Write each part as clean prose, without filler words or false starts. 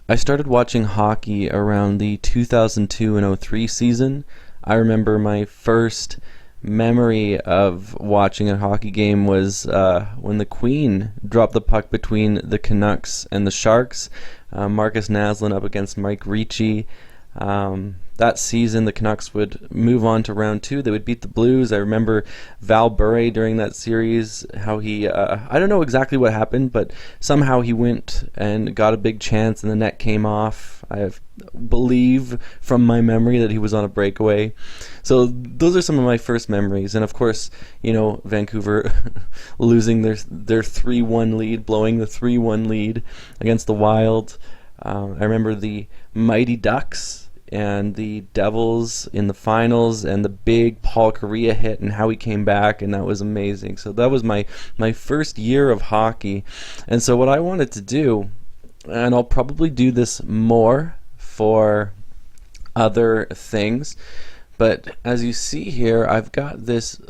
I started watching hockey around the 2002 and '03 season. I remember my first memory of watching a hockey game was when the Queen dropped the puck between the Canucks and the Sharks. Marcus Naslund up against Mike Ricci. That season, the Canucks would move on to round two. They would beat the Blues. I remember Val Bure during that series, how he, I don't know exactly what happened, but somehow he went and got a big chance and the net came off. I believe from my memory that he was on a breakaway. So those are some of my first memories. And of course, Vancouver losing their 3-1 lead, blowing the 3-1 lead against the Wild. I remember the Mighty Ducks and the Devils in the finals and the big Paul Kariya hit and how he came back, and that was amazing. So that was my first year of hockey. And so what I wanted to do, and I'll probably do this more for other things, but as you see here, I've got this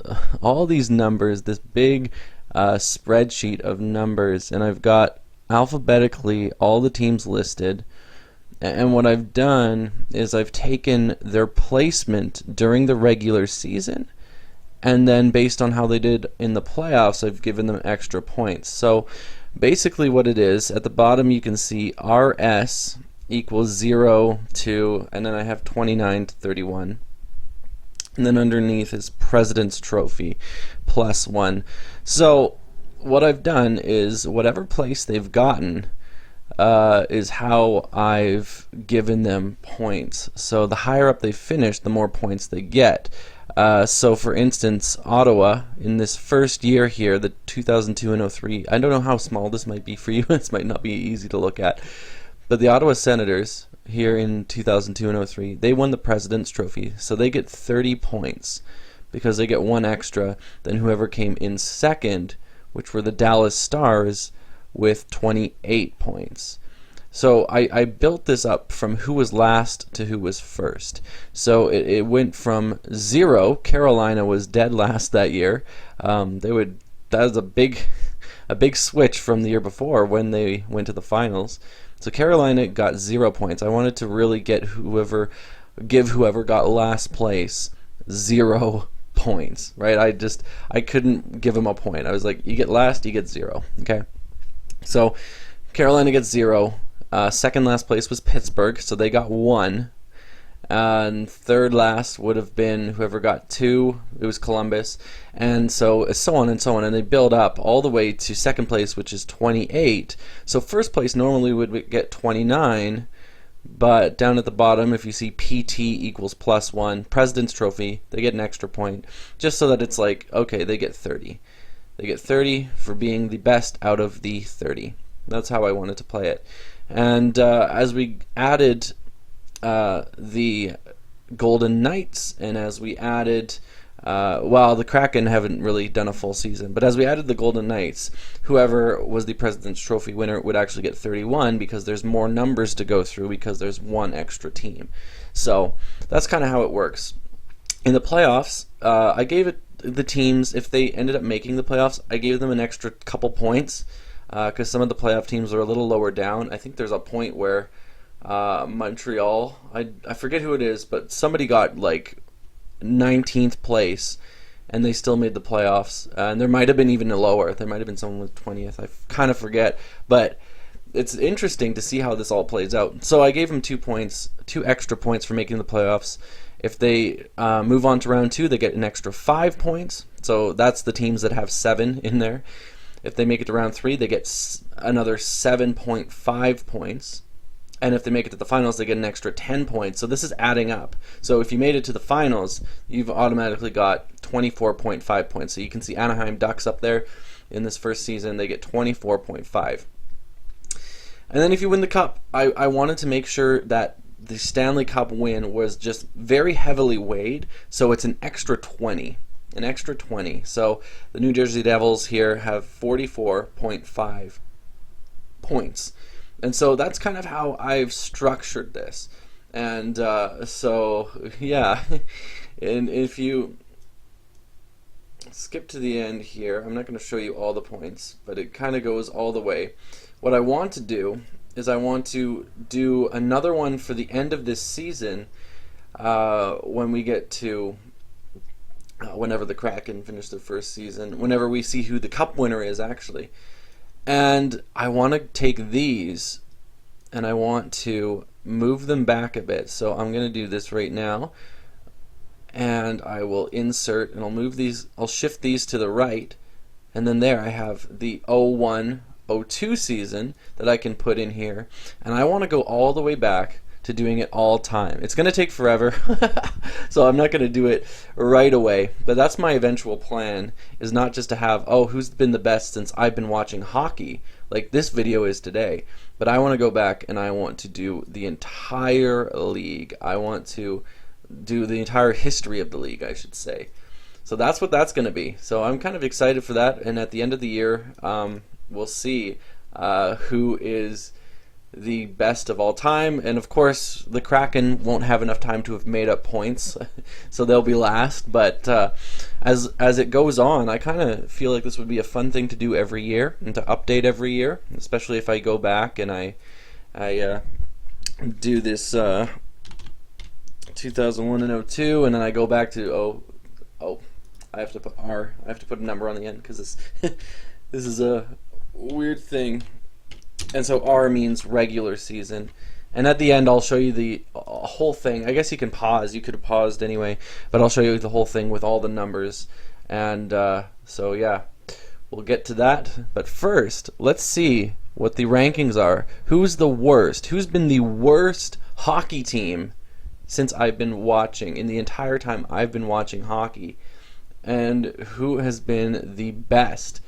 all these numbers, this big spreadsheet of numbers, and I've got alphabetically all the teams listed. And what I've done is I've taken their placement during the regular season, and then based on how they did in the playoffs, I've given them extra points. So basically what it is, at the bottom you can see RS equals 0 to, and then I have 29 to 31. And then underneath is President's Trophy +1. So what I've done is whatever place they've gotten is how I've given them points. So the higher up they finish, the more points they get. So for instance, Ottawa in this first year here, the 2002 and '03, I don't know how small this might be for you. This might not be easy to look at. But the Ottawa Senators here in 2002 and '03, they won the President's Trophy. So they get 30 points because they get one extra than whoever came in second, which were the Dallas Stars, with 28 points. So I built this up from who was last to who was first. So it went from 0. Carolina was dead last that year. That was a big switch from the year before when they went to the finals. So Carolina got 0 points. I wanted to really give whoever got last place 0 points, right? I couldn't give them a point. I was like, you get last, you get 0. Okay. So Carolina gets 0. Second last place was Pittsburgh, so they got 1. And third last would have been whoever got 2. It was Columbus. And so on and so on. And they build up all the way to second place, which is 28. So first place normally would get 29. But down at the bottom, if you see PT equals +1, President's Trophy, they get an extra point. Just so that it's like, okay, they get 30. They get 30 for being the best out of the 30. That's how I wanted to play it. And as we added the Golden Knights, and as we added, the Kraken haven't really done a full season, but as we added the Golden Knights, whoever was the President's Trophy winner would actually get 31 because there's more numbers to go through because there's one extra team. So that's kind of how it works. In the playoffs, I gave it the teams, if they ended up making the playoffs, I gave them an extra couple points because some of the playoff teams are a little lower down. I think there's a point where Montreal, I forget who it is, but somebody got like 19th place and they still made the playoffs. And there might have been even a lower. There might have been someone with 20th. I kind of forget. But it's interesting to see how this all plays out. So I gave them 2 points, 2 extra points for making the playoffs. If they move on to round 2, they get an extra 5 points. So that's the teams that have 7 in there. If they make it to round 3, they get another 7.5 points. And if they make it to the finals, they get an extra 10 points. So this is adding up. So if you made it to the finals, you've automatically got 24.5 points. So you can see Anaheim Ducks up there in this first season. They get 24.5. And then if you win the cup, I wanted to make sure that the Stanley Cup win was just very heavily weighed, so it's an extra 20. An extra 20. So the New Jersey Devils here have 44.5 points. And so that's kind of how I've structured this. And so, yeah. And if you skip to the end here, I'm not going to show you all the points, but it kind of goes all the way. What I want to do is I want to do another one for the end of this season when we get to whenever the Kraken finish their first season, whenever we see who the cup winner is actually. And I want to take these and I want to move them back a bit. So I'm going to do this right now. And I will insert and I'll move these, I'll shift these to the right. And then there I have the 01-02 season that I can put in here. And I want to go all the way back to doing it all time. It's going to take forever, so I'm not going to do it right away. But that's my eventual plan, is not just to have, oh, who's been the best since I've been watching hockey, like this video is today. But I want to go back and I want to do the entire league. I want to do the entire history of the league, I should say. So that's what that's going to be. So I'm kind of excited for that. And at the end of the year, we'll see who is the best of all time. And of course the Kraken won't have enough time to have made up points, so they'll be last. But as it goes on, I kind of feel like this would be a fun thing to do every year and to update every year, especially if I go back and I do this 2001 and 02, and then I go back to I have to put R. I have to put a number on the end because this this is a weird thing. And so R means regular season. And at the end, I'll show you the whole thing. I guess you can pause. You could have paused anyway. But I'll show you the whole thing with all the numbers. And so, yeah, we'll get to that. But first, let's see what the rankings are. Who's the worst? Who's been the worst hockey team since I've been watching, in the entire time I've been watching hockey? And who has been the best?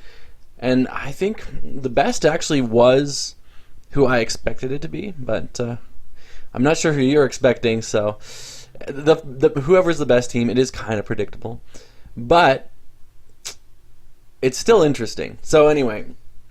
And I think the best actually was who I expected it to be, but I'm not sure who you're expecting. So whoever's the best team, it is kind of predictable, but it's still interesting. So anyway,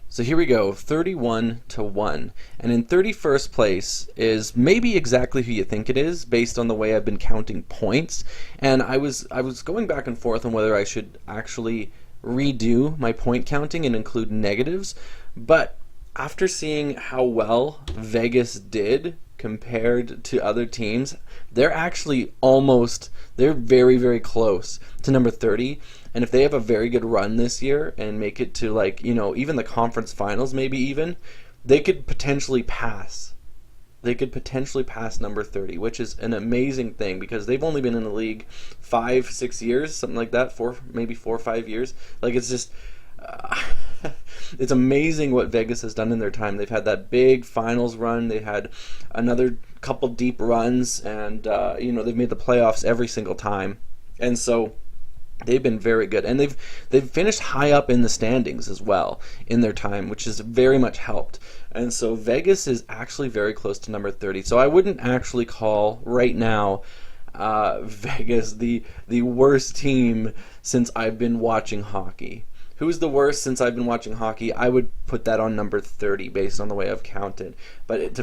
so here we go, 31-1, and in 31st place is maybe exactly who you think it is based on the way I've been counting points. And I was going back and forth on whether I should actually redo my point counting and include negatives, but after seeing how well Vegas did compared to other teams, they're actually they're very, very close to number 30. And if they have a very good run this year and make it to, like, even the conference finals, maybe even, they could potentially pass. They could potentially pass number 30, which is an amazing thing because they've only been in the league 5-6 years, something like that, maybe 4 or 5 years. Like, it's just it's amazing what Vegas has done in their time. They've had that big finals run. They had another couple deep runs, and they've made the playoffs every single time. And so they've been very good, and they've finished high up in the standings as well in their time, which has very much helped. And so Vegas is actually very close to number 30. So I wouldn't actually call right now Vegas the worst team since I've been watching hockey. Who's the worst since I've been watching hockey? I would put that on number 30 based on the way I've counted. But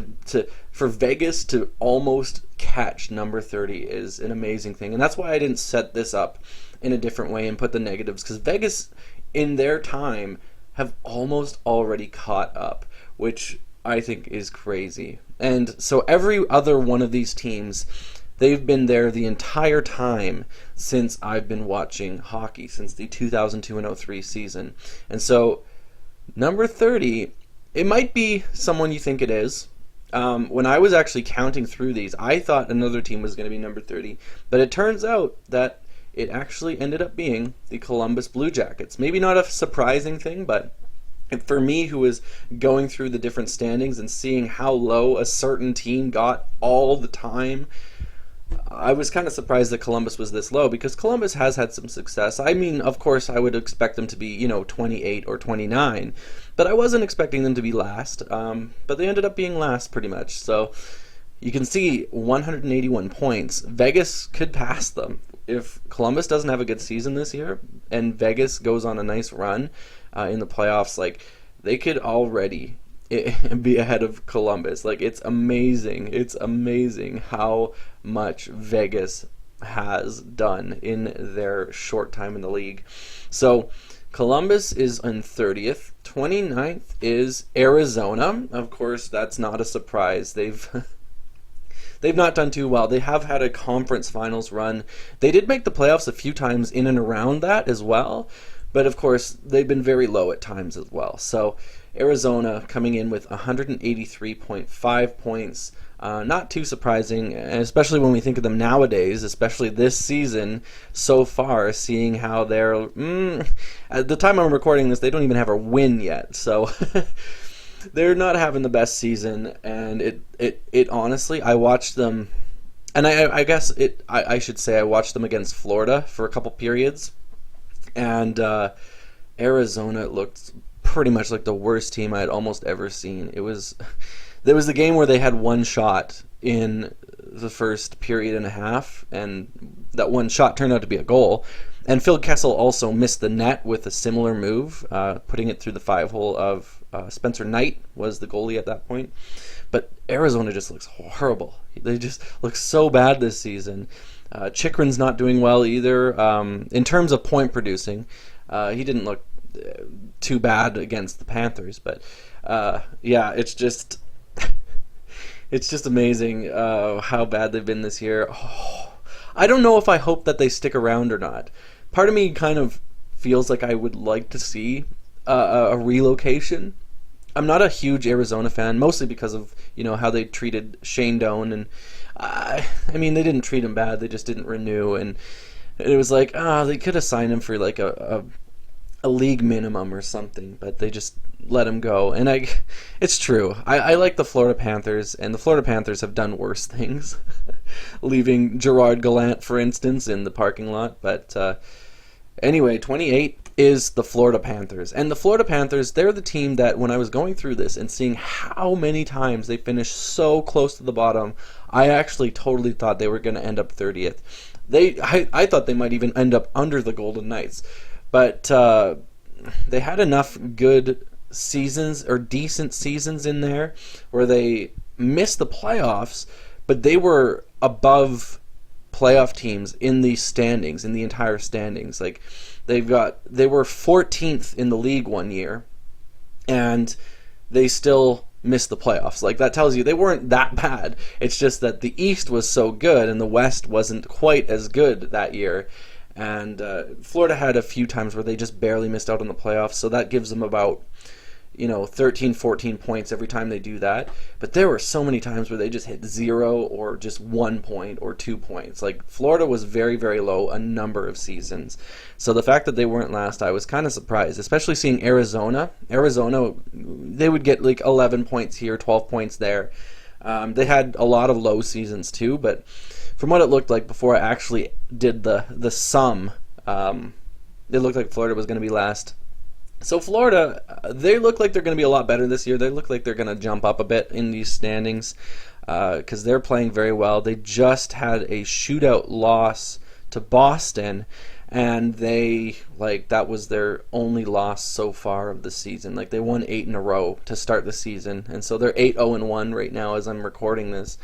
for Vegas to almost catch number 30 is an amazing thing. And that's why I didn't set this up in a different way and put the negatives, because Vegas in their time have almost already caught up, which I think is crazy. And so every other one of these teams, they've been there the entire time since I've been watching hockey, since the 2002 and 03 season. And so number 30, it might be someone you think it is. When I was actually counting through these, I thought another team was going to be number 30, but it turns out that it actually ended up being the Columbus Blue Jackets. Maybe not a surprising thing, but for me, who was going through the different standings and seeing how low a certain team got all the time, I was kind of surprised that Columbus was this low, because Columbus has had some success. I mean, of course, I would expect them to be, 28 or 29, but I wasn't expecting them to be last. But they ended up being last pretty much. So you can see 181 points. Vegas could pass them. If Columbus doesn't have a good season this year and Vegas goes on a nice run in the playoffs, like, they could already be ahead of Columbus. Like, it's amazing. It's amazing how much Vegas has done in their short time in the league. So Columbus is in 30th. 29th is Arizona. Of course, that's not a surprise. They've not done too well. They have had a conference finals run. They did make the playoffs a few times in and around that as well, but of course, they've been very low at times as well. So Arizona coming in with 183.5 points. Not too surprising, especially when we think of them nowadays, especially this season so far, seeing how they're... at the time I'm recording this, they don't even have a win yet, so... They're not having the best season, and it honestly, I watched them, and I guess I should say I watched them against Florida for a couple periods, and Arizona looked pretty much like the worst team I had almost ever seen. There was the game where they had one shot in the first period and a half, and that one shot turned out to be a goal. And Phil Kessel also missed the net with a similar move, putting it through the 5-hole of Spencer Knight was the goalie at that point. But Arizona just looks horrible. They just look so bad this season. Chikrin's not doing well either. In terms of point producing, he didn't look too bad against the Panthers. But yeah, it's just amazing how bad they've been this year. I don't know if I hope that they stick around or not. Part of me kind of feels like I would like to see a relocation. I'm not a huge Arizona fan, mostly because of how they treated Shane Doan, and I mean they didn't treat him bad. They just didn't renew, and it was like they could have signed him for like a league minimum or something, but they just let him go. And it's true. I like the Florida Panthers, and the Florida Panthers have done worse things, leaving Gerard Gallant, for instance, in the parking lot. But anyway, 28 is the Florida Panthers. And the Florida Panthers, they're the team that when I was going through this and seeing how many times they finished so close to the bottom, I actually totally thought they were going to end up 30th. I thought they might even end up under the Golden Knights. But they had enough good seasons or decent seasons in there where they missed the playoffs, but they were above playoff teams in the standings, in the entire standings. Like they were 14th in the league one year, and they still missed the playoffs. Like that tells you they weren't that bad. It's just that the East was so good and the West wasn't quite as good that year. And Florida had a few times where they just barely missed out on the playoffs, so that gives them about 13, 14 points every time they do that. But there were so many times where they just hit 0 or just 1 point or 2 points. Like Florida was very, very low a number of seasons. So the fact that they weren't last, I was kind of surprised, especially seeing Arizona. Arizona, they would get like 11 points here, 12 points there. They had a lot of low seasons too, but from what it looked like before I actually did the sum, it looked like Florida was going to be last. So Florida, they look like they're going to be a lot better this year. They look like they're going to jump up a bit in these standings because they're playing very well. They just had a shootout loss to Boston, and that was their only loss so far of the season. Like they won 8 in a row to start the season, and so they're 8-0-1 right now as I'm recording this.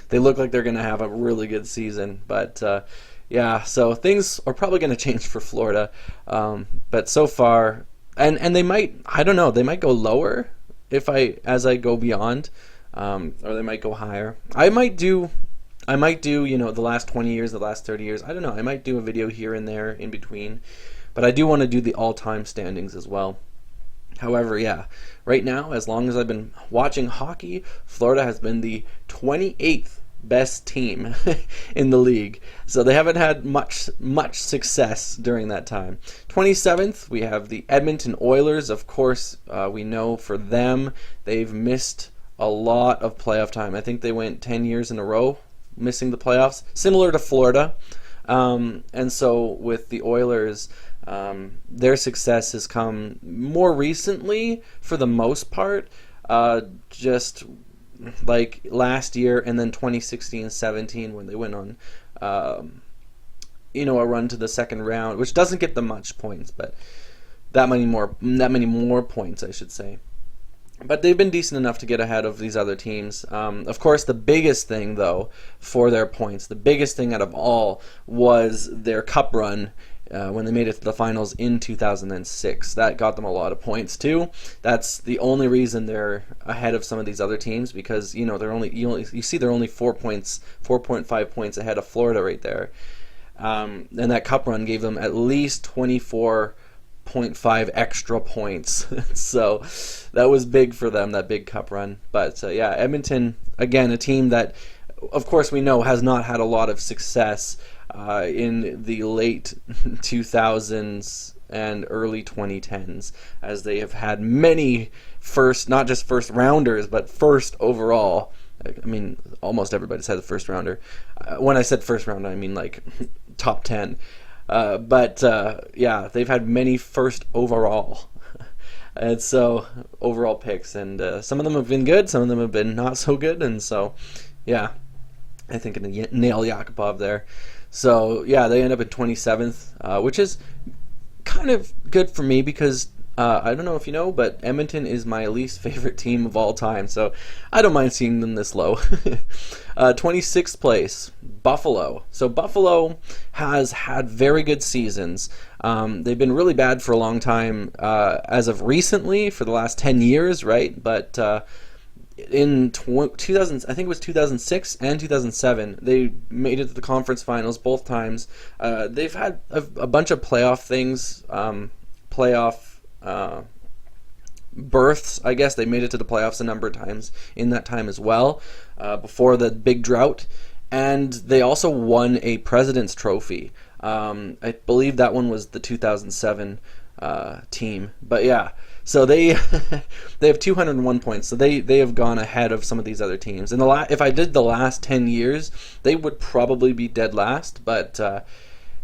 They look like they're going to have a really good season, but yeah, so things are probably going to change for Florida. But so far, and they might, I don't know, they might go lower as I go beyond, or they might go higher. I might do the last 20 years, the last 30 years. I don't know. I might do a video here and there in between, but I do want to do the all-time standings as well. However, yeah, right now, as long as I've been watching hockey, Florida has been the 28th best team in the league. So they haven't had much success during that time. 27th, we have the Edmonton Oilers. Of course, we know for them, they've missed a lot of playoff time. I think they went 10 years in a row missing the playoffs, similar to Florida. And so with the Oilers, their success has come more recently for the most part, just like last year and then 2016-17 when they went on a run to the second round, which doesn't get them much points, but that many more points, I should say. But they've been decent enough to get ahead of these other teams. Of course, the biggest thing, though, for their points, the biggest thing out of all was their cup run when they made it to the finals in 2006. That got them a lot of points too. That's the only reason they're ahead of some of these other teams, because you see they're only 4.5 points ahead of Florida right there. And that cup run gave them at least 24.5 extra points. So that was big for them, that big cup run. But yeah, Edmonton, again, a team that, of course, we know has not had a lot of success in the late 2000s and early 2010s, as they have had many not just first rounders, but first overall. I mean, almost everybody's had a first rounder. When I said first round, I mean like top 10. But yeah, they've had many first overall. And so, overall picks. And some of them have been good, some of them have been not so good. And so, yeah, I think I nail Yakupov there. So, yeah, they end up at 27th, which is kind of good for me because I don't know if you know, but Edmonton is my least favorite team of all time. So, I don't mind seeing them this low. 26th place, Buffalo. So, Buffalo has had very good seasons. They've been really bad for a long time as of recently, for the last 10 years, right? But in 2000, I think it was 2006 and 2007, they made it to the conference finals both times. They've had a bunch of playoff things, berths, I guess. They made it to the playoffs a number of times in that time as well, before the big drought. And they also won a President's Trophy. I believe that one was the 2007 team. But yeah, so they they have 201 points. So they have gone ahead of some of these other teams. And if I did the last 10 years, they would probably be dead last. But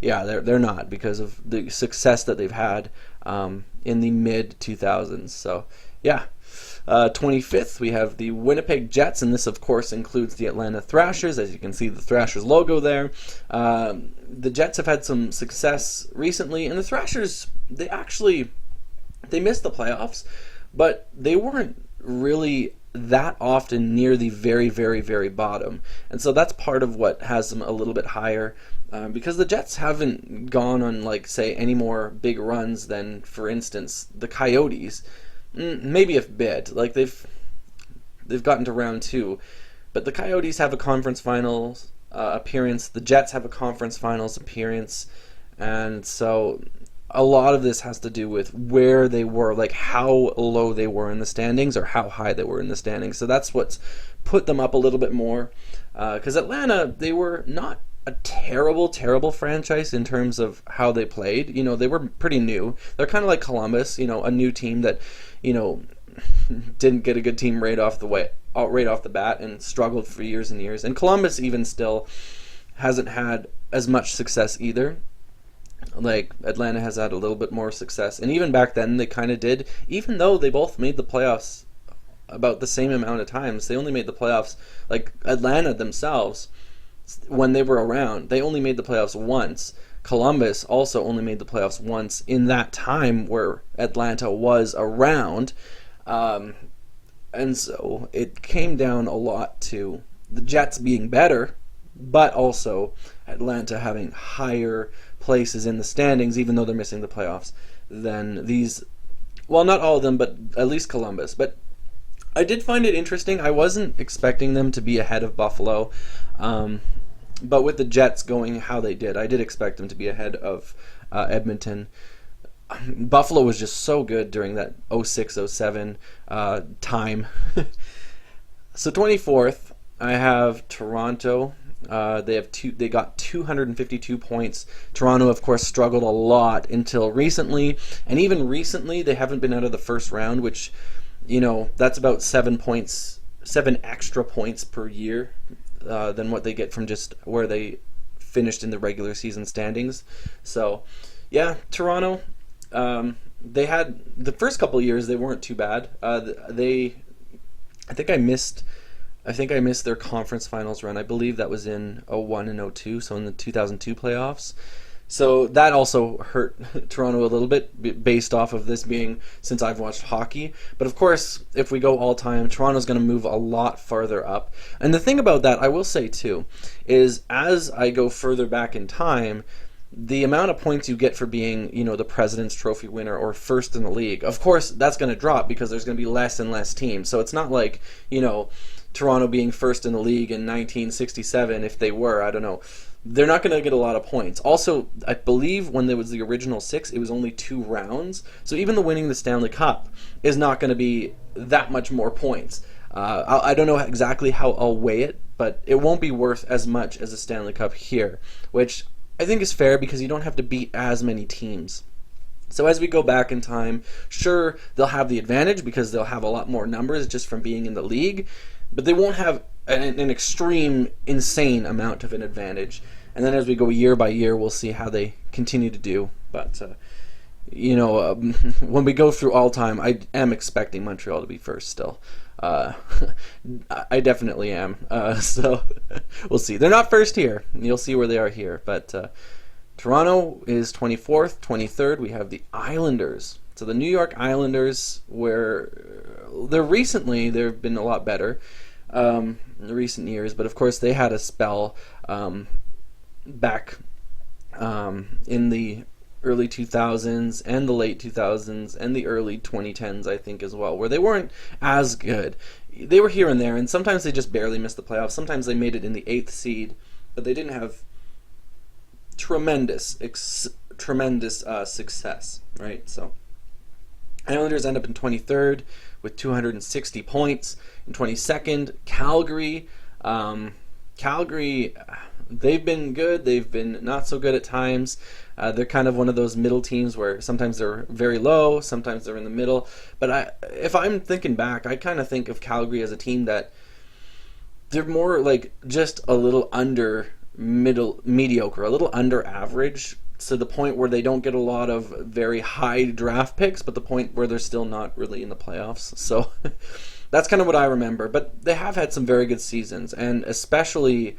yeah, they're not, because of the success that they've had in the mid 2000s. So yeah. 25th, we have the Winnipeg Jets, and this, of course, includes the Atlanta Thrashers. As you can see, the Thrashers logo there. The Jets have had some success recently, and the Thrashers, they missed the playoffs, but they weren't really that often near the very, very, very bottom. And so that's part of what has them a little bit higher, because the Jets haven't gone on, like, say, any more big runs than, for instance, the Coyotes. Maybe a bit. Like, they've gotten to round 2, but the Coyotes have a conference finals appearance. The Jets have a conference finals appearance, and so a lot of this has to do with where they were, like how low they were in the standings or how high they were in the standings. So that's what's put them up a little bit more. Because Atlanta, they were not a terrible franchise in terms of how they played. You know, they were pretty new. They're kind of like Columbus, you know, a new team that, you know, didn't get a good team right off the bat and struggled for years and years. And Columbus even still hasn't had as much success either. Like, Atlanta has had a little bit more success. And even back then, they kind of did. Even though they both made the playoffs about the same amount of times. They only made the playoffs, like Atlanta themselves, when they were around, they only made the playoffs once. Columbus also only made the playoffs once in that time where Atlanta was around. And so it came down a lot to the Jets being better, but also Atlanta having higher places in the standings, even though they're missing the playoffs, than these. Well, not all of them, but at least Columbus. But I did find it interesting. I wasn't expecting them to be ahead of Buffalo. But with the Jets going how they did, I did expect them to be ahead of Edmonton. Buffalo was just so good during that 06-07 time. So 24th, I have Toronto. They got 252 points. Toronto, of course, struggled a lot until recently, and even recently they haven't been out of the first round, which, you know, that's about 7 extra points per year than what they get from just where they finished in the regular season standings. So, yeah, Toronto. They had the first couple of years, they weren't too bad. I think I missed their conference finals run. I believe that was in 01 and 02, so in the 2002 playoffs. So that also hurt Toronto a little bit based off of this being since I've watched hockey. But of course, if we go all time, Toronto's going to move a lot farther up. And the thing about that, I will say too, is as I go further back in time, the amount of points you get for being, the President's Trophy winner or first in the league, of course, that's going to drop because there's going to be less and less teams. So it's not like, Toronto being first in the league in 1967, if they were, I don't know. They're not going to get a lot of points. Also, I believe when there was the original 6, it was only 2 rounds. So even the winning the Stanley Cup is not going to be that much more points. I don't know exactly how I'll weigh it, but it won't be worth as much as a Stanley Cup here, which I think is fair because you don't have to beat as many teams. So as we go back in time, sure, they'll have the advantage because they'll have a lot more numbers just from being in the league, but they won't have an extreme, insane amount of an advantage. And then as we go year by year, we'll see how they continue to do. But, when we go through all time, I am expecting Montreal to be first still. I definitely am. So we'll see. They're not first here. You'll see where they are here. But Toronto is 24th. 23rd, we have the Islanders. So the New York Islanders, where they've been a lot better in recent years. But of course, they had a spell back in the early 2000s and the late 2000s and the early 2010s, I think, as well, where they weren't as good. They were here and there, and sometimes they just barely missed the playoffs. Sometimes they made it in the 8th seed, but they didn't have tremendous success, right? So Islanders end up in 23rd with 260 points. In 22nd, Calgary. They've been good. They've been not so good at times. They're kind of one of those middle teams where sometimes they're very low, sometimes they're in the middle. But if I'm thinking back, I kind of think of Calgary as a team that they're more like just a little mediocre, a little under average, to the point where they don't get a lot of very high draft picks, but the point where they're still not really in the playoffs. So that's kind of what I remember. But they have had some very good seasons, and especially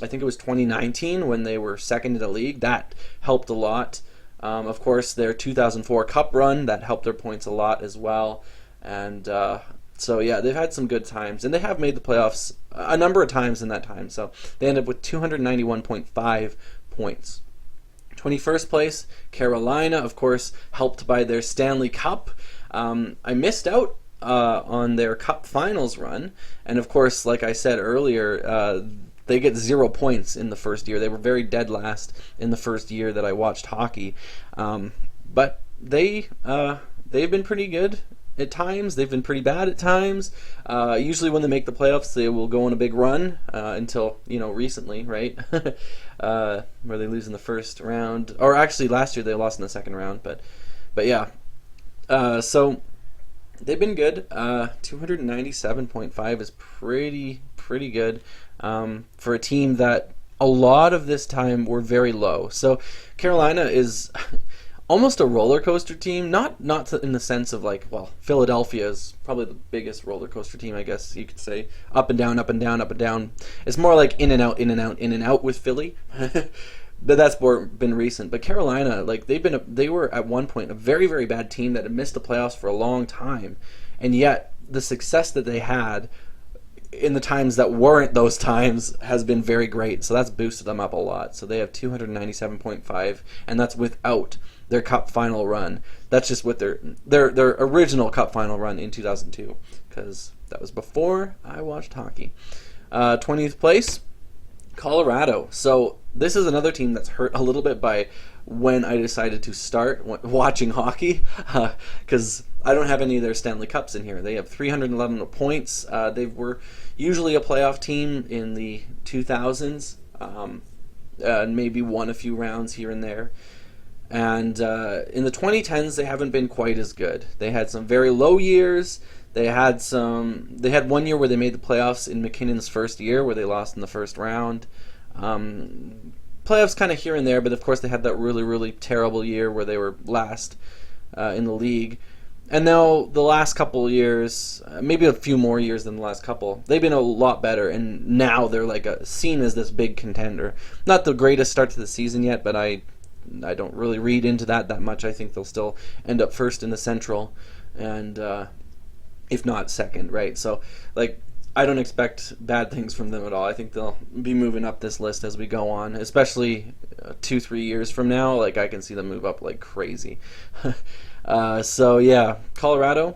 I think it was 2019 when they were second in the league. That helped a lot. Of course, their 2004 Cup run, that helped their points a lot as well. And so, yeah, they've had some good times. And they have made the playoffs a number of times in that time. So they end up with 291.5 points. 21st place, Carolina, of course, helped by their Stanley Cup. I missed out on their Cup Finals run. And, of course, like I said earlier, they get 0 points in the first year. They were very dead last in the first year that I watched hockey. But they've been pretty good at times. They've been pretty bad at times. Usually when they make the playoffs, they will go on a big run until, recently, right? Where they lose in the first round. Or actually, last year they lost in the second round. But yeah. So they've been good. 297.5 is pretty good. For a team that a lot of this time were very low. So Carolina is almost a roller coaster team, not in the sense of like, well, Philadelphia is probably the biggest roller coaster team, I guess you could say. Up and down, up and down, up and down. It's more like in and out, in and out, in and out with Philly. But that's been recent. But Carolina, like they were at one point a very, very bad team that had missed the playoffs for a long time, and yet the success that they had in the times that weren't those times has been very great. So that's boosted them up a lot. So they have 297.5, and that's without their Cup final run. That's just with their original Cup final run in 2002, because that was before I watched hockey. 20th place, Colorado. So this is another team that's hurt a little bit by when I decided to start watching hockey, because I don't have any of their Stanley Cups in here. They have 311 points. They were usually a playoff team in the 2000s, and maybe won a few rounds here and there. And in the 2010s, they haven't been quite as good. They had some very low years. They had 1 year where they made the playoffs in McKinnon's first year, where they lost in the first round. Playoffs kind of here and there, but of course they had that really, really terrible year where they were last in the league. And now the last couple of years, maybe a few more years than the last couple, they've been a lot better, and now they're like seen as this big contender. Not the greatest start to the season yet, but I don't really read into that much. I think they'll still end up first in the Central, and if not second, right? So, like, I don't expect bad things from them at all. I think they'll be moving up this list as we go on, especially 2-3 years from now. Like I can see them move up like crazy. So yeah, Colorado,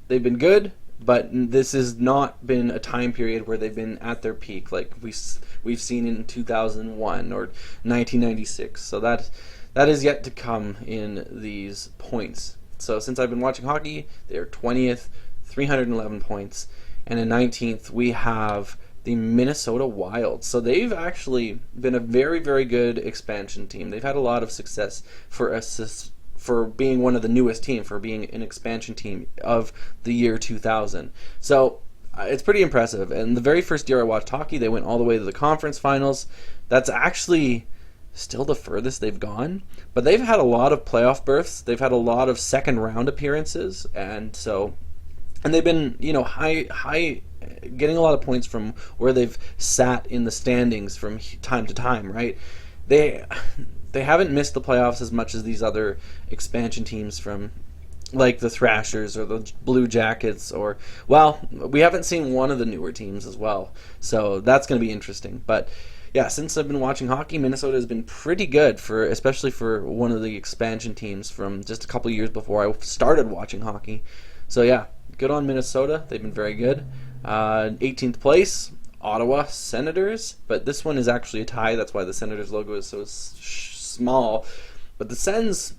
they've been good, but this has not been a time period where they've been at their peak like we've seen in 2001 or 1996. So that is yet to come in these points. So since I've been watching hockey, they're 20th, 311 points. And in 19th, we have the Minnesota Wild. So they've actually been a very, very good expansion team. They've had a lot of success for being one of the newest teams, for being an expansion team of the year 2000. So it's pretty impressive. And the very first year I watched hockey, they went all the way to the conference finals. That's actually still the furthest they've gone. But they've had a lot of playoff berths. They've had a lot of second round appearances. And they've been, high, getting a lot of points from where they've sat in the standings from time to time, right? They haven't missed the playoffs as much as these other expansion teams from, like the Thrashers or the Blue Jackets, we haven't seen one of the newer teams as well. So that's going to be interesting. But yeah, since I've been watching hockey, Minnesota has been pretty good especially for one of the expansion teams from just a couple of years before I started watching hockey. So yeah. Good on Minnesota. They've been very good. 18th place, Ottawa Senators. But this one is actually a tie. That's why the Senators logo is so small. But the Sens,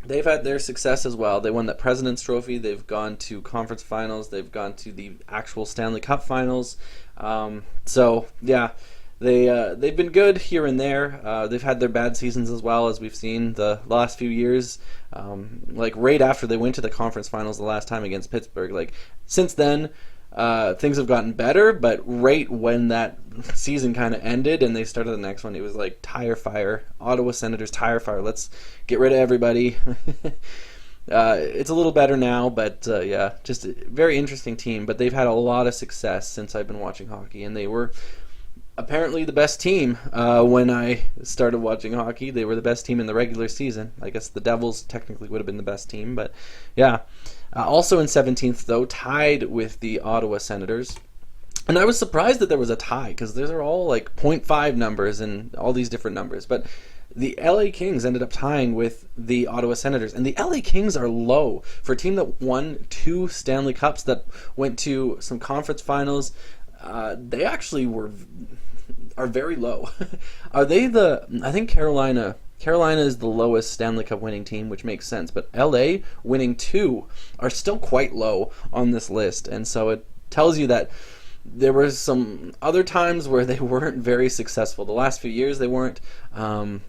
they've had their success as well. They won that President's Trophy. They've gone to conference finals. They've gone to the actual Stanley Cup finals. So, yeah. They've been good here and there. They've had their bad seasons as well, as we've seen the last few years. Like right after they went to the conference finals the last time against Pittsburgh. Like since then, things have gotten better. But right when that season kind of ended and they started the next one, it was like tire fire. Ottawa Senators tire fire. Let's get rid of everybody. It's a little better now, but yeah, just a very interesting team. But they've had a lot of success since I've been watching hockey, and they were apparently the best team when I started watching hockey. They were the best team in the regular season. I guess the Devils technically would have been the best team, but yeah. Also in 17th, though, tied with the Ottawa Senators. And I was surprised that there was a tie, because those are all like .5 numbers and all these different numbers. But the LA Kings ended up tying with the Ottawa Senators. And the LA Kings are low for a team that won 2 Stanley Cups, that went to some conference finals. They actually are very low. Are they I think Carolina is the lowest Stanley Cup winning team, which makes sense, but LA winning 2 are still quite low on this list, and so it tells you that there were some other times where they weren't very successful. The last few years they weren't, and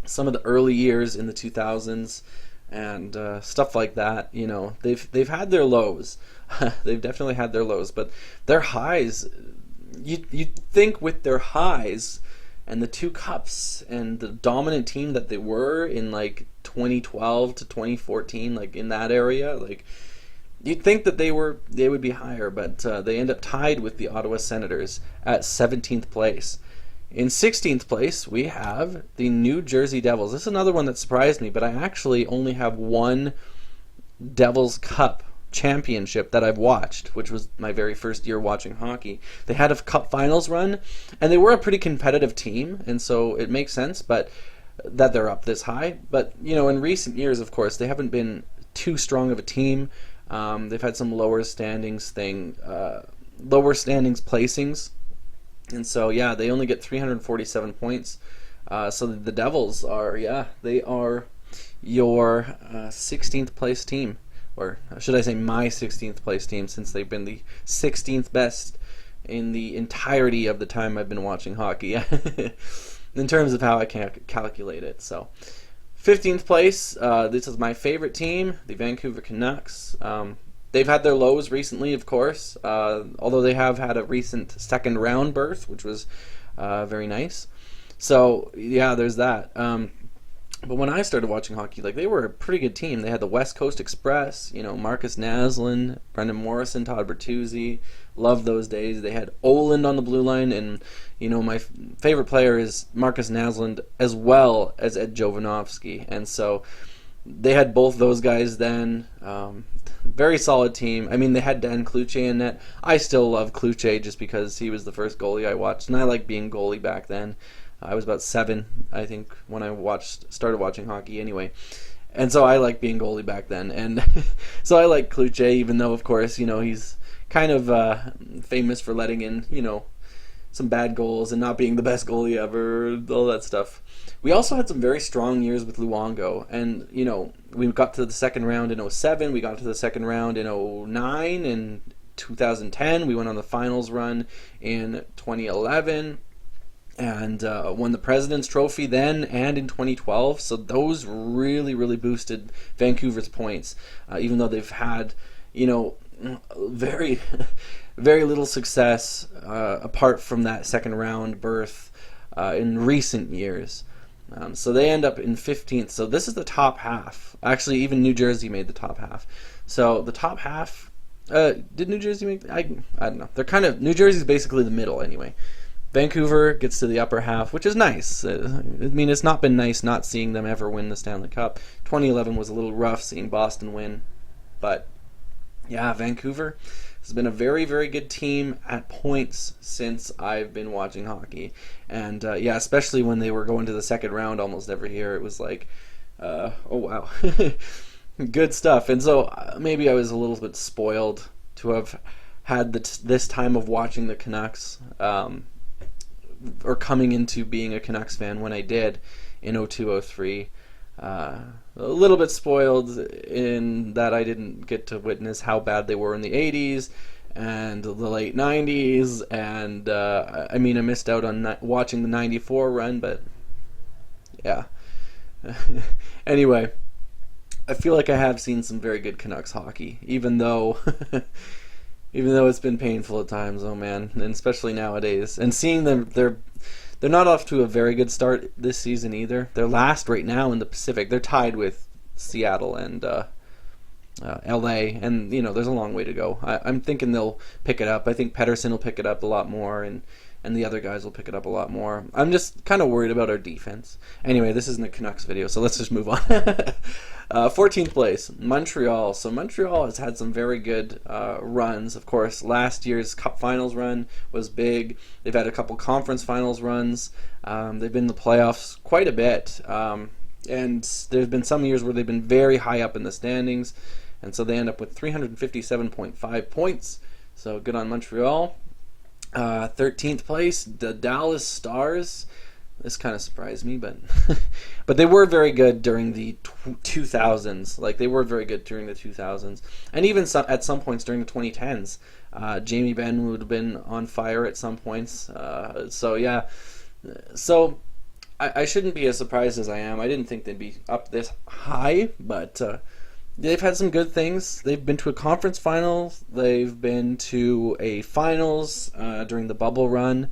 some of the early years in the 2000s and stuff like that, they've had their lows. They've definitely had their lows, but their highs, you'd think with their highs and the 2 cups and the dominant team that they were in like 2012 to 2014, like in that area, like you'd think that they would be higher, but they end up tied with the Ottawa Senators at 17th place. In 16th place, we have the New Jersey Devils. This is another one that surprised me, but I actually only have one Devils Cup championship that I've watched, which was my very first year watching hockey. They had a cup finals run, and they were a pretty competitive team, and so it makes sense but that they're up this high. But in recent years, of course, they haven't been too strong of a team. They've had some lower standings placings, and so yeah, they only get 347 points. So the Devils are they are your 16th place team. Or should I say my 16th place team, since they've been the 16th best in the entirety of the time I've been watching hockey, in terms of how I can calculate it. So 15th place, this is my favorite team, the Vancouver Canucks. They've had their lows recently, of course, although they have had a recent second round berth, which was very nice. So yeah, there's that. But when I started watching hockey, like, they were a pretty good team. They had the West Coast Express, Marcus Naslund, Brendan Morrison, Todd Bertuzzi. Loved those days. They had Oland on the blue line, and my favorite player is Marcus Naslund, as well as Ed Jovanovski. And so they had both those guys then. Very solid team. I mean, they had Dan Kluche in net. I still love Kluche just because he was the first goalie I watched, and I liked being goalie back then. I was about 7, I think, when I started watching hockey anyway. And so I liked being goalie back then. And so I like Kluche, even though, of course, he's kind of famous for letting in, some bad goals and not being the best goalie ever, all that stuff. We also had some very strong years with Luongo, and we got to the second round in 07, we got to the second round in 09, and 2010 we went on the finals run in 2011, and won the President's Trophy then and in 2012. So those really, really boosted Vancouver's points, even though they've had very very little success apart from that second round berth in recent years. So they end up in 15th. So this is the top half. Actually, even New Jersey made the top half. So the top half, did New Jersey make? I don't know. They're kind of, New Jersey's basically the middle anyway. Vancouver gets to the upper half, which is nice. I mean, it's not been nice not seeing them ever win the Stanley Cup. 2011 was a little rough seeing Boston win, but yeah, Vancouver has been a very, very good team at points since I've been watching hockey. And yeah, especially when they were going to the second round almost every year, it was like, oh wow, good stuff. And so maybe I was a little bit spoiled to have had this time of watching the Canucks, or coming into being a Canucks fan when I did in 02-03. A little bit spoiled in that I didn't get to witness how bad they were in the 80s and the late 90s, and I mean, I missed out on watching the 94 run, but yeah. Anyway, I feel like I have seen some very good Canucks hockey, even though it's been painful at times. Oh man, and especially nowadays. And seeing them, they're not off to a very good start this season either. They're last right now in the Pacific. They're tied with Seattle and LA, and there's a long way to go. I'm thinking they'll pick it up. I think Pettersson will pick it up a lot more, and the other guys will pick it up a lot more. I'm just kind of worried about our defense. Anyway, this isn't a Canucks video, so let's just move on. 14th place, Montreal. So Montreal has had some very good runs. Of course, last year's Cup Finals run was big. They've had a couple Conference Finals runs. They've been in the playoffs quite a bit. And there's been some years where they've been very high up in the standings. And so they end up with 357.5 points. So good on Montreal. 13th place, the Dallas Stars. This kind of surprised me, but but they were very good during the 2000s. Like, they were very good during the 2000s, and even at some points during the 2010s. Jamie Benn would have been on fire at some points. So yeah, so I shouldn't be as surprised as I am. I didn't think they'd be up this high, but they've had some good things. They've been to a conference final. They've been to a finals during the bubble run.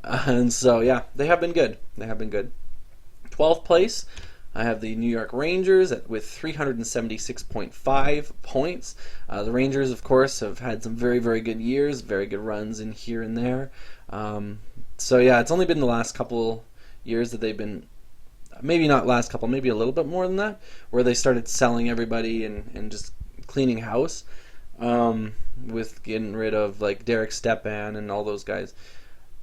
And so, yeah, they have been good. 12th place, I have the New York Rangers with 376.5 points. The Rangers, of course, have had some very, very good years, very good runs in here and there. So, yeah, it's only been the last couple years that they've been, maybe not last couple, maybe a little bit more than that, where they started selling everybody and just cleaning house, with getting rid of, like, Derek Stepan and all those guys.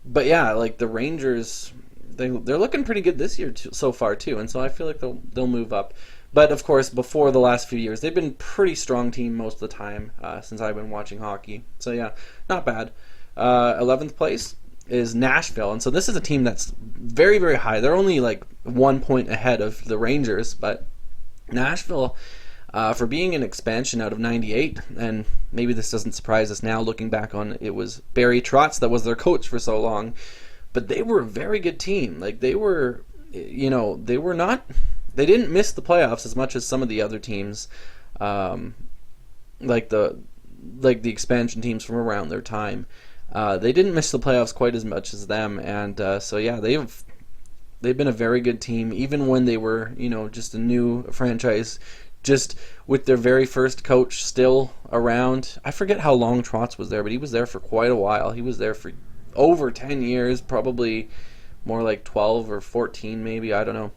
But yeah, like the Rangers, they're looking pretty good this year so far too, and so I feel like they'll move up. But of course, before the last few years, they've been a pretty strong team most of the time since I've been watching hockey. So yeah, not bad. 11th place is Nashville, and so this is a team that's very, very high. They're only like 1 point ahead of the Rangers, but Nashville, for being an expansion out of 98, and maybe this doesn't surprise us now looking back on it, was Barry Trotz that was their coach for so long, but they were a very good team. Like, they were, they didn't miss the playoffs as much as some of the other teams, like the expansion teams from around their time. They didn't miss the playoffs quite as much as them, and so yeah, they've been a very good team, even when they were, just a new franchise, just with their very first coach still around. I forget how long Trotz was there, but he was there for quite a while. He was there for over 10 years, probably more like 12 or 14 maybe, I don't know.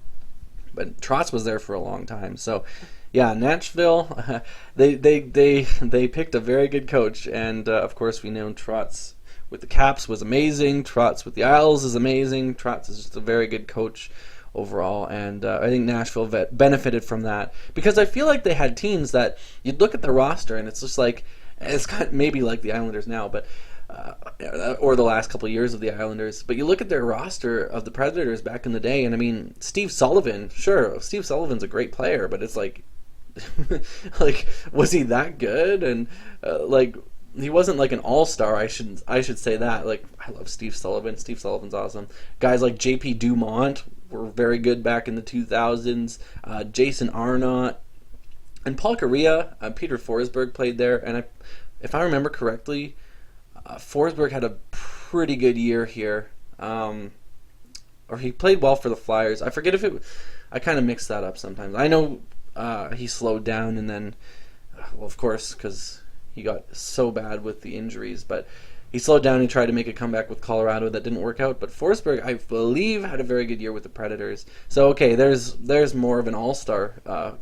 but Trotz was there for a long time. So, yeah, Nashville, they picked a very good coach, and of course we know Trotz with the Caps was amazing. Trotz with the Isles is amazing. Trotz is just a very good coach overall, and I think Nashville benefited from that because I feel like they had teams that you'd look at the roster and it's just like it's kind of maybe like the Islanders now, but or the last couple of years of the Islanders. But you look at their roster of the Predators back in the day, and I mean Steve Sullivan. Sure, Steve Sullivan's a great player, but it's like, like was he that good? And like he wasn't like an all-star. I should say that. Like I love Steve Sullivan. Steve Sullivan's awesome. Guys like J.P. Dumont were very good back in the 2000s. Jason Arnott and Paul Kariya. Peter Forsberg played there, and if I remember correctly, Forsberg had a pretty good year here, or he played well for the Flyers. I forget if it. I kind of mix that up sometimes. I know he slowed down, and then, well, of course, because he got so bad with the injuries, but he slowed down and tried to make a comeback with Colorado. That didn't work out. But Forsberg, I believe, had a very good year with the Predators. So okay, there's more of an all-star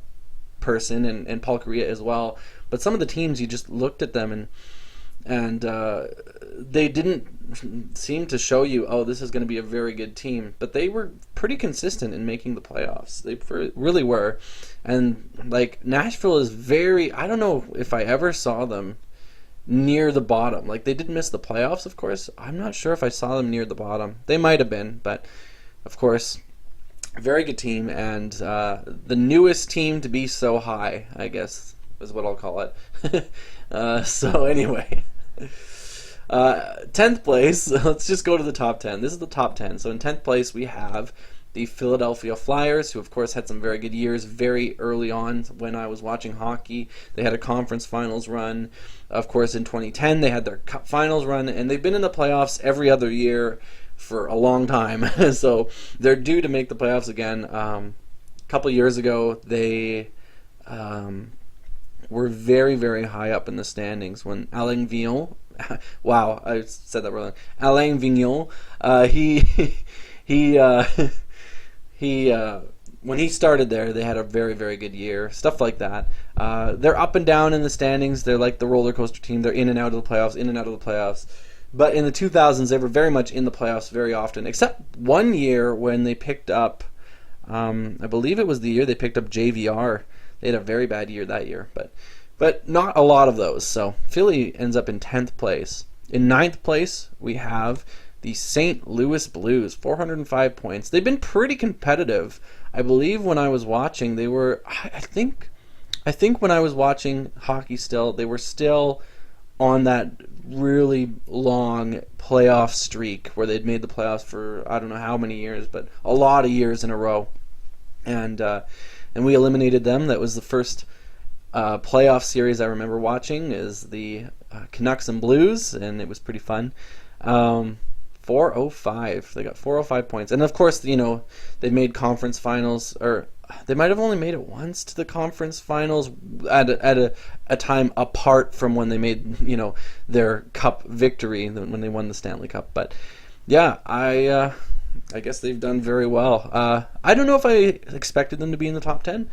person, and Paul Kariya as well. But some of the teams, you just looked at them and they didn't seem to show you, oh, this is going to be a very good team. But they were pretty consistent in making the playoffs. They really were. And, like, Nashville is very... I don't know if I ever saw them near the bottom. Like, they did miss the playoffs, of course. I'm not sure if I saw them near the bottom. They might have been, but, of course, very good team. And the newest team to be so high, I guess, is what I'll call it. So, anyway... 10th place, let's just go to the top 10. This is the top 10. So in 10th place, we have the Philadelphia Flyers, who of course had some very good years very early on when I was watching hockey. They had a conference finals run. Of course, in 2010, they had their cup finals run, and they've been in the playoffs every other year for a long time. So they're due to make the playoffs again. A couple years ago, they were very, very high up in the standings when Alain Vigneault, wow, I said that wrong. Alain Vigneault, he when he started there, they had a very, very good year. Stuff like that. They're up and down in the standings. They're like the roller coaster team. They're in and out of the playoffs, in and out of the playoffs. But in the 2000s, they were very much in the playoffs very often, except one year when they picked up, I believe it was the year they picked up JVR. They had a very bad year that year, but not a lot of those. So Philly ends up in 10th place. In 9th place, we have the St. Louis Blues, 405 points. They've been pretty competitive. I believe when I was watching, they were, I think when I was watching hockey still, they were still on that really long playoff streak where they'd made the playoffs for I don't know how many years, but a lot of years in a row. And we eliminated them. That was the first playoff series I remember watching, is the Canucks and Blues, and it was pretty fun. 405. They got 405 points. And of course, you know, they made conference finals, or they might have only made it once to the conference finals at a time apart from when they made, you know, their cup victory, when they won the Stanley Cup. But yeah, I guess they've done very well. I don't know if I expected them to be in the top 10.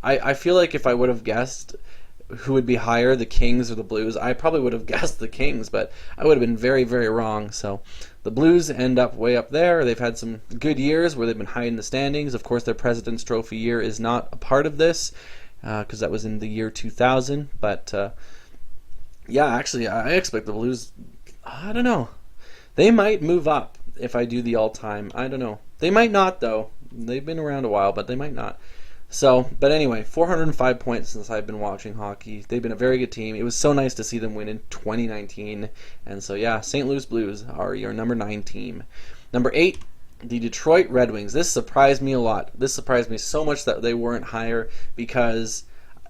I feel like if I would have guessed who would be higher, the Kings or the Blues, I probably would have guessed the Kings, but I would have been very, very wrong. So the Blues end up way up there. They've had some good years where they've been high in the standings. Of course, their President's Trophy year is not a part of this because that was in the year 2000. But yeah, actually, I expect the Blues, I don't know. They might move up if I do the all-time. I don't know. They might not, though. They've been around a while, but they might not. So, but anyway, 405 points since I've been watching hockey. They've been a very good team. It was so nice to see them win in 2019. And so, yeah, St. Louis Blues are your number 9 team. Number 8, the Detroit Red Wings. This surprised me a lot. This surprised me so much that they weren't higher, because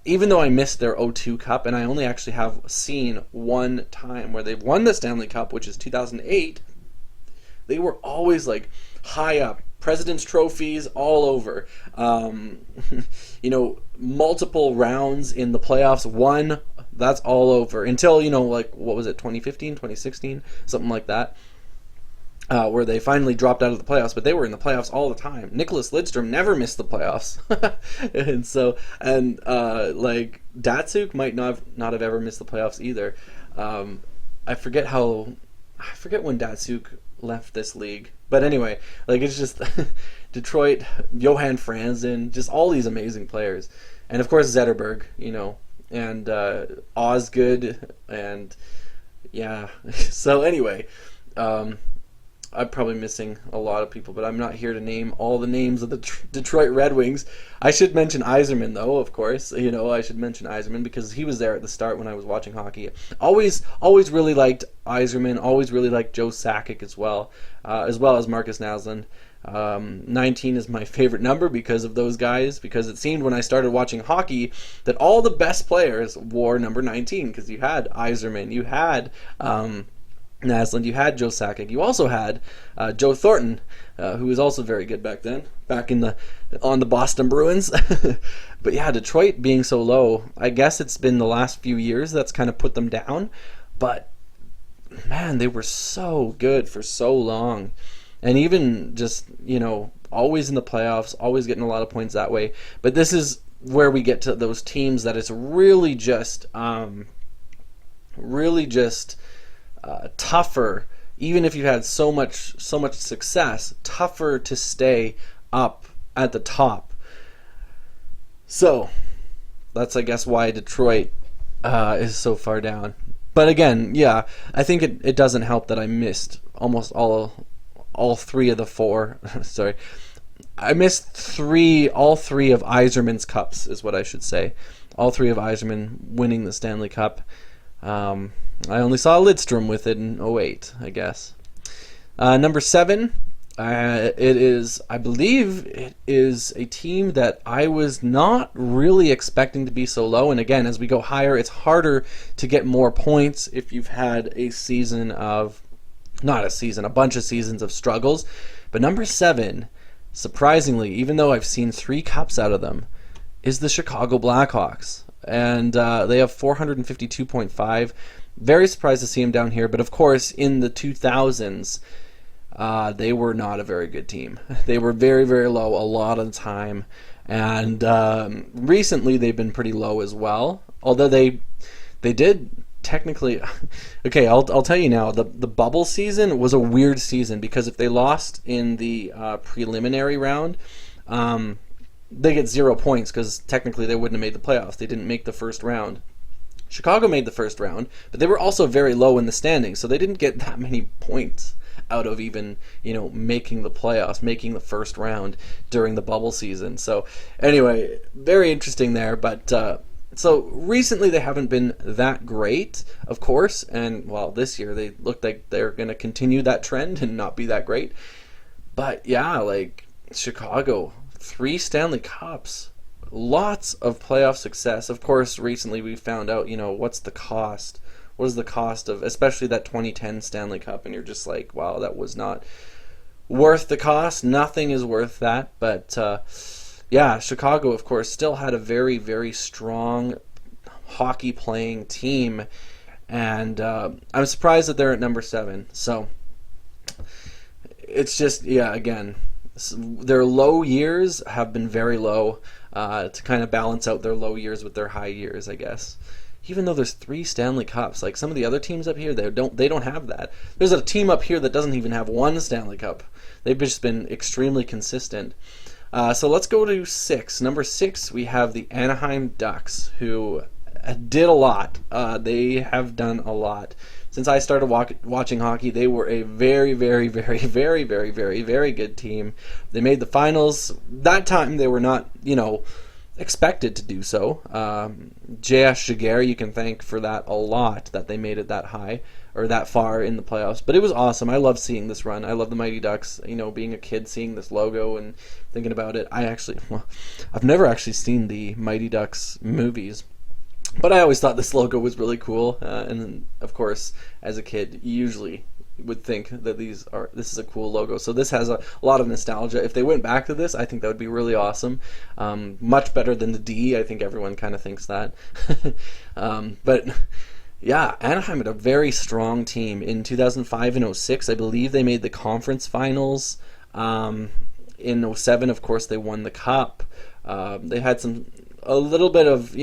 even though I missed their 0-2 Cup, and I only actually have seen one time where they've won the Stanley Cup, which is 2008, they were always like high up. President's trophies all over. You know, multiple rounds in the playoffs, won, that's all over. Until, you know, like, what was it, 2015, 2016, something like that. where they finally dropped out of the playoffs, but they were in the playoffs all the time. Nicholas Lidstrom never missed the playoffs, like Datsuk might not have ever missed the playoffs either. I forget when Datsuk left this league, but anyway, like it's just Detroit, Johan Franzen, just all these amazing players, and of course Zetterberg, and Osgood, and yeah. So anyway. I'm probably missing a lot of people, but I'm not here to name all the names of the Detroit Red Wings. I should mention Yzerman, though, of course. I should mention Yzerman because he was there at the start when I was watching hockey. Always really liked Yzerman. Always really liked Joe Sakic as well as Marcus Naslund. 19 is my favorite number because of those guys, because it seemed when I started watching hockey that all the best players wore number 19, because you had Yzerman, you had Naslund, you had Joe Sakic, you also had Joe Thornton, who was also very good back then, on the Boston Bruins. But yeah, Detroit being so low, I guess it's been the last few years that's kind of put them down, but man, they were so good for so long, and even just always in the playoffs, always getting a lot of points that way. But this is where we get to those teams that it's really just tougher, even if you had so much success, tougher to stay up at the top. So that's, I guess, why Detroit is so far down. But again, yeah, I think it doesn't help that I missed almost all three of the four. Sorry, I missed all three of Yzerman's cups, is what I should say. All three of Yzerman winning the Stanley Cup. I only saw Lidstrom with it in 08, I guess. Number 7, I believe it is a team that I was not really expecting to be so low. And again, as we go higher, it's harder to get more points if you've had a bunch of seasons of struggles. But number 7, surprisingly, even though I've seen 3 cups out of them, is the Chicago Blackhawks. And they have 452.5. Very surprised to see them down here, but of course, in the 2000s, they were not a very good team. They were very, very low a lot of the time, and recently they've been pretty low as well. Although they did technically, okay, I'll tell you now. The bubble season was a weird season because if they lost in the preliminary round, they get 0 points because technically they wouldn't have made the playoffs. They didn't make the first round. Chicago made the first round, but they were also very low in the standings, so they didn't get that many points out of even, making the playoffs, making the first round during the bubble season. So anyway, very interesting there, but so recently they haven't been that great, of course, and well, this year they look like they're going to continue that trend and not be that great. But yeah, like Chicago, 3 Stanley Cups. Lots of playoff success. Of course, recently we found out, what's the cost? What is the cost of, especially that 2010 Stanley Cup? And you're just like, wow, that was not worth the cost. Nothing is worth that. But yeah, Chicago, of course, still had a very, very strong hockey playing team. And I'm surprised that they're at number 7. So it's just, yeah, again, their low years have been very low. To kind of balance out their low years with their high years, I guess. Even though there's 3 Stanley Cups, like some of the other teams up here, they don't have that. There's a team up here that doesn't even have 1 Stanley Cup. They've just been extremely consistent. So let's go to 6. Number 6, we have the Anaheim Ducks, who did a lot. They have done a lot. Since I started watching hockey, they were a very, very, very, very, very, very, very good team. They made the finals. That time they were not, expected to do so. J.S. Giguère, you can thank for that a lot, that they made it that high or that far in the playoffs. But it was awesome. I love seeing this run. I love the Mighty Ducks. Being a kid, seeing this logo and thinking about it. I've never actually seen the Mighty Ducks movies. But I always thought this logo was really cool, and of course, as a kid, you usually would think that this is a cool logo. So this has a lot of nostalgia. If they went back to this, I think that would be really awesome. Much better than the D. I think everyone kind of thinks that. But Yeah, Anaheim had a very strong team in 2005 and '06. I believe they made the conference finals. Um, in '07, of course, they won the cup. They had a little bit of,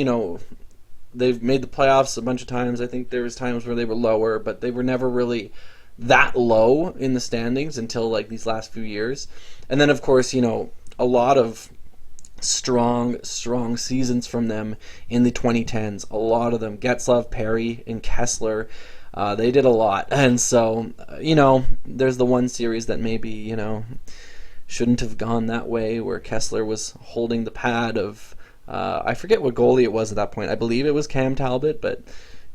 they've made the playoffs a bunch of times. I think there was times where they were lower, but they were never really that low in the standings until like these last few years. And then, of course, a lot of strong seasons from them in the 2010s. A lot of them, Getzlaf, Perry, and Kessler, they did a lot. And so, there's the one series that maybe, shouldn't have gone that way, where Kessler was holding the pad of, I forget what goalie it was at that point. I believe it was Cam Talbot, but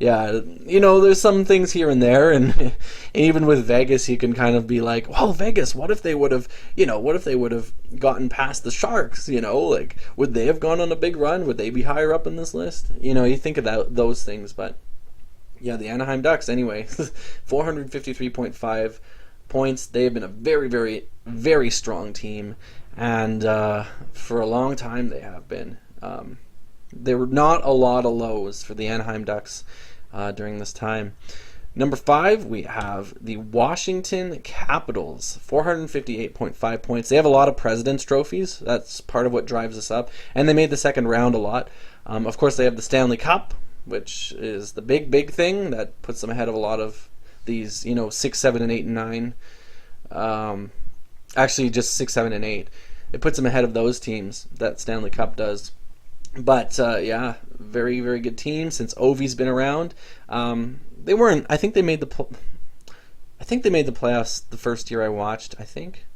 yeah, there's some things here and there, and even with Vegas, you can kind of be like, well, Vegas, what if they would have, gotten past the Sharks, like, would they have gone on a big run? Would they be higher up in this list? You think of those things, but yeah, the Anaheim Ducks, anyway, 453.5 points. They have been a very, very, very strong team, and for a long time they have been. There were not a lot of lows for the Anaheim Ducks during this time. Number 5, we have the Washington Capitals, 458.5 points. They have a lot of President's trophies. That's part of what drives us up. And they made the second round a lot. Of course, they have the Stanley Cup, which is the big thing that puts them ahead of a lot of these, 6, 7, and 8, and 9. Actually, just 6, 7, and 8. It puts them ahead of those teams that Stanley Cup does. But yeah, very, very good team since Ovi's been around. They weren't. I think they made the. I think they made the playoffs the first year I watched. I think,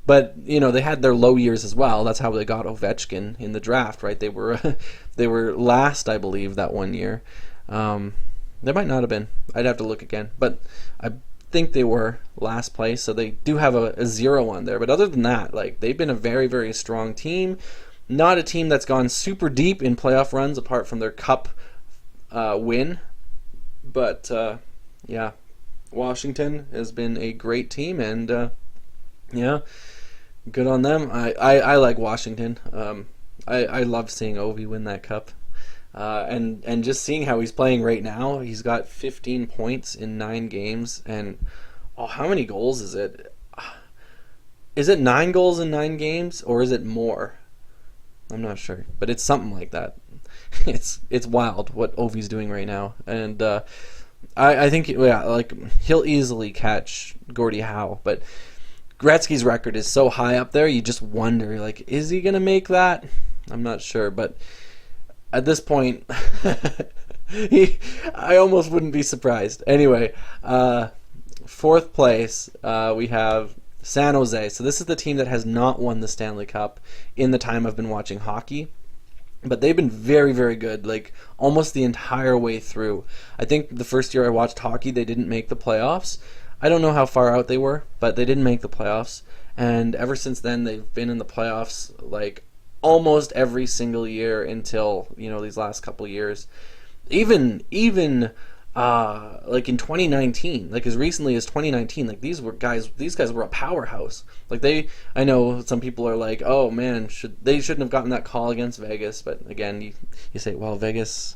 but they had their low years as well. That's how they got Ovechkin in the draft, right? They were they were last, I believe, that one year. They might not have been. I'd have to look again, but I think they were last place, so they do have a 0 on there. But other than that, like, they've been a very, very strong team. Not a team that's gone super deep in playoff runs apart from their cup win. But, yeah, Washington has been a great team, and, yeah, good on them. I like Washington. I love seeing Ovi win that cup. And just seeing how he's playing right now, he's got 15 points in 9 games. And, how many goals is it? Is it 9 goals in 9 games, or is it more? I'm not sure, but it's something like that. It's wild what Ovi's doing right now, and I think he'll easily catch Gordie Howe, but Gretzky's record is so high up there, you just wonder, like, is he gonna make that? I'm not sure, but at this point, I almost wouldn't be surprised. Anyway, 4th place, we have San Jose. So this is the team that has not won the Stanley Cup in the time I've been watching hockey. But they've been very, very good, like almost the entire way through. I think the first year I watched hockey, they didn't make the playoffs. I don't know how far out they were, but they didn't make the playoffs. And ever since then, they've been in the playoffs like almost every single year until, these last couple years. Even like in 2019, like as recently as 2019, like these guys were a powerhouse. Like I know some people are like, oh man, they shouldn't have gotten that call against Vegas, but again, you say, well, Vegas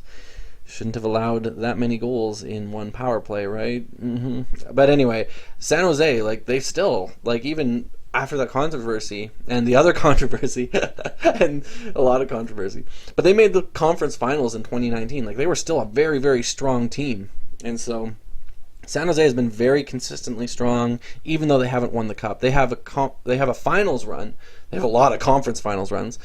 shouldn't have allowed that many goals in one power play, right? But anyway, San Jose, like they still, like even after that controversy and the other controversy and a lot of controversy, but they made the conference finals in 2019. Like they were still a very, very strong team. And so San Jose has been very consistently strong, even though they haven't won the cup. They have a finals run. They have a lot of conference finals runs.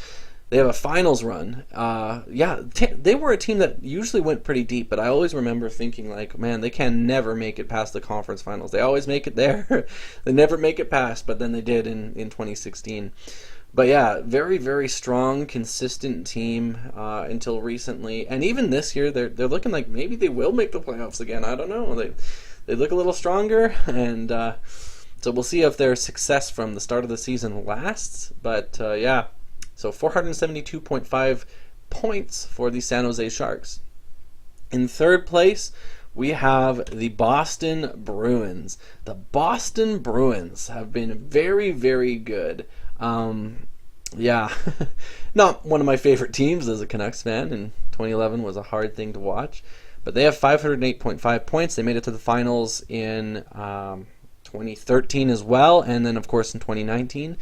They have a finals run. They were a team that usually went pretty deep, but I always remember thinking, like, man, they can never make it past the conference finals. They always make it there. They never make it past, but then they did in 2016. But yeah, very, very strong, consistent team until recently. And even this year, they're looking like maybe they will make the playoffs again. I don't know. They look a little stronger, and so we'll see if their success from the start of the season lasts. But yeah. So 472.5 points for the San Jose Sharks. In 3rd place, we have the Boston Bruins. The Boston Bruins have been very, very good. Yeah, not one of my favorite teams as a Canucks fan, and 2011 was a hard thing to watch. but they have 508.5 points. They made it to the finals in 2013 as well, and then of course in 2019.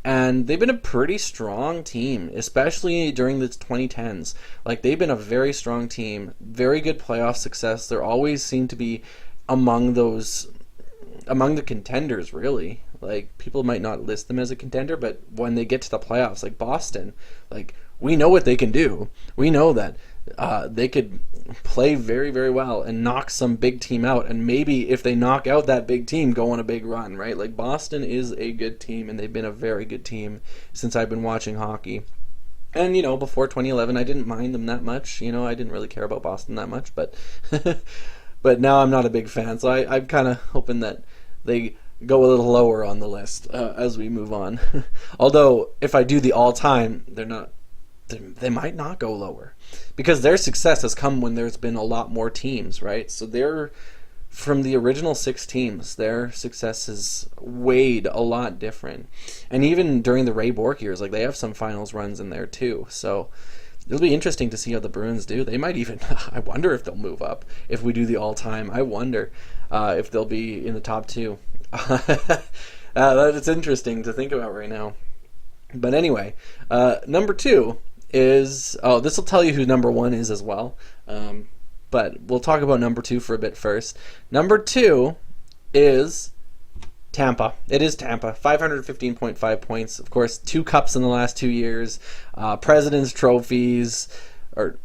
And they've been a pretty strong team, especially during the 2010s. Like, they've been a very strong team, very good playoff success. They're always seem to be among the contenders, really. Like, people might not list them as a contender, but when they get to the playoffs, like Boston, like, we know what they can do. We know that they could play very, very well and knock some big team out. And maybe if they knock out that big team, go on a big run, right? Like, Boston is a good team, and they've been a very good team since I've been watching hockey. And, before 2011, I didn't mind them that much. I didn't really care about Boston that much, but but now I'm not a big fan. So I'm kind of hoping that they go a little lower on the list as we move on. Although, if I do the all-time, they might not go lower, because their success has come when there's been a lot more teams, right? So they're, from the original 6 teams, their success has weighed a lot different. And even during the Ray Bourque years, like, they have some finals runs in there too. So it'll be interesting to see how the Bruins do. They might even, I wonder if they'll move up if we do the all-time. I wonder if they'll be in the top 2. That's interesting to think about right now. But anyway, number 2 is, this will tell you who number 1 is as well. But we'll talk about number 2 for a bit first. Number 2 is Tampa. It is Tampa. 515.5 points. Of course, 2 cups in the last 2 years. President's trophies. Or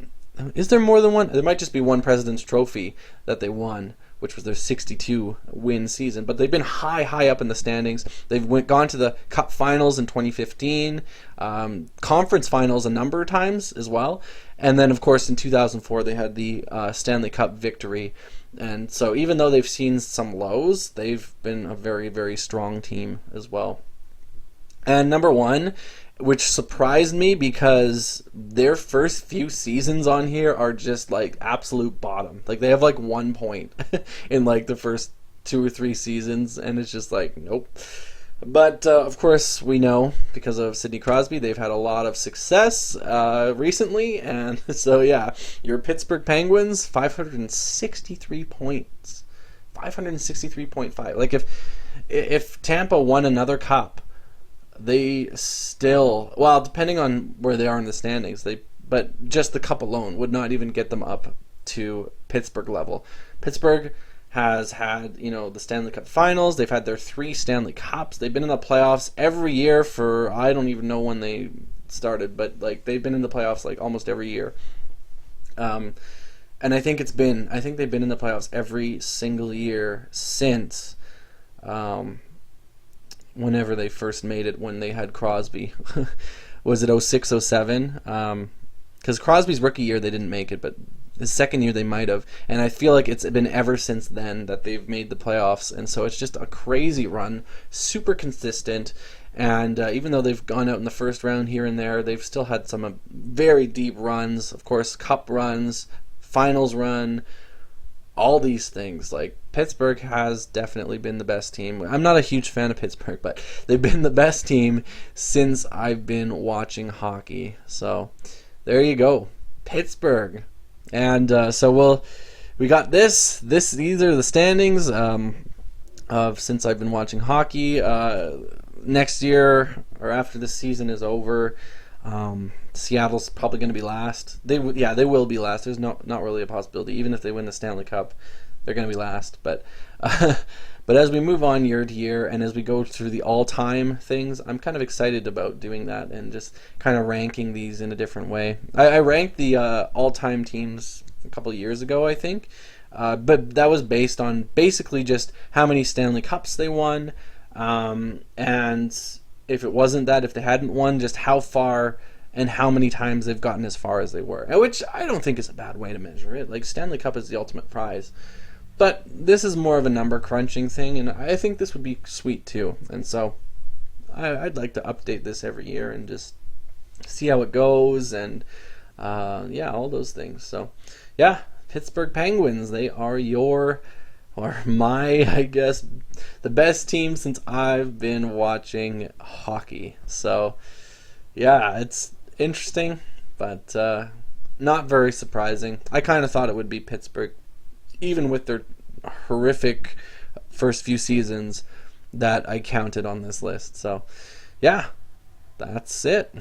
is there more than one? There might just be one President's trophy that they won, which was their 62-win season. But they've been high up in the standings. They've gone to the Cup Finals in 2015, Conference Finals a number of times as well. And then, of course, in 2004, they had the Stanley Cup victory. And so even though they've seen some lows, they've been a very, very strong team as well. And number 1, which surprised me because their first few seasons on here are just like absolute bottom. Like, they have like 1 point in like the first 2 or 3 seasons, and it's just like, nope. But of course, we know because of Sidney Crosby, they've had a lot of success recently, and so yeah, your Pittsburgh Penguins, 563 points, 563.5. Like, if Tampa won another cup, they still, well, depending on where they are in the standings, but just the cup alone would not even get them up to Pittsburgh level. Pittsburgh has had, the Stanley Cup Finals. They've had their 3 Stanley Cups. They've been in the playoffs every year for, I don't even know when they started, but like, they've been in the playoffs like almost every year. And I think they've been in the playoffs every single year since whenever they first made it, when they had Crosby. Was it 06, 07? Because Crosby's rookie year they didn't make it, but his second year they might have. And I feel like it's been ever since then that they've made the playoffs. And so it's just a crazy run, super consistent. And even though they've gone out in the first round here and there, they've still had some very deep runs. Of course, cup runs, finals run, all these things. Like, Pittsburgh has definitely been the best team. I'm not a huge fan of Pittsburgh, but they've been the best team since I've been watching hockey. So there you go, Pittsburgh. And so we got this. These are the standings of since I've been watching hockey. Next year, or after this season is over, Seattle's probably going to be last. They will be last. There's not really a possibility. Even if they win the Stanley Cup, they're going to be last. But but as we move on year to year, and as we go through the all-time things, I'm kind of excited about doing that and just kind of ranking these in a different way. I ranked the all-time teams a couple of years ago, I think, but that was based on basically just how many Stanley Cups they won, and if it wasn't that, if they hadn't won, just how far and how many times they've gotten as far as they were, which I don't think is a bad way to measure it. Like, Stanley Cup is the ultimate prize. But this is more of a number crunching thing, and I think this would be sweet too. And so I'd like to update this every year and just see how it goes, and all those things. So yeah, Pittsburgh Penguins, they are my, I guess, the best team since I've been watching hockey. So yeah, it's interesting, but not very surprising. I kind of thought it would be Pittsburgh, even with their horrific first few seasons that I counted on this list. So, yeah, that's it.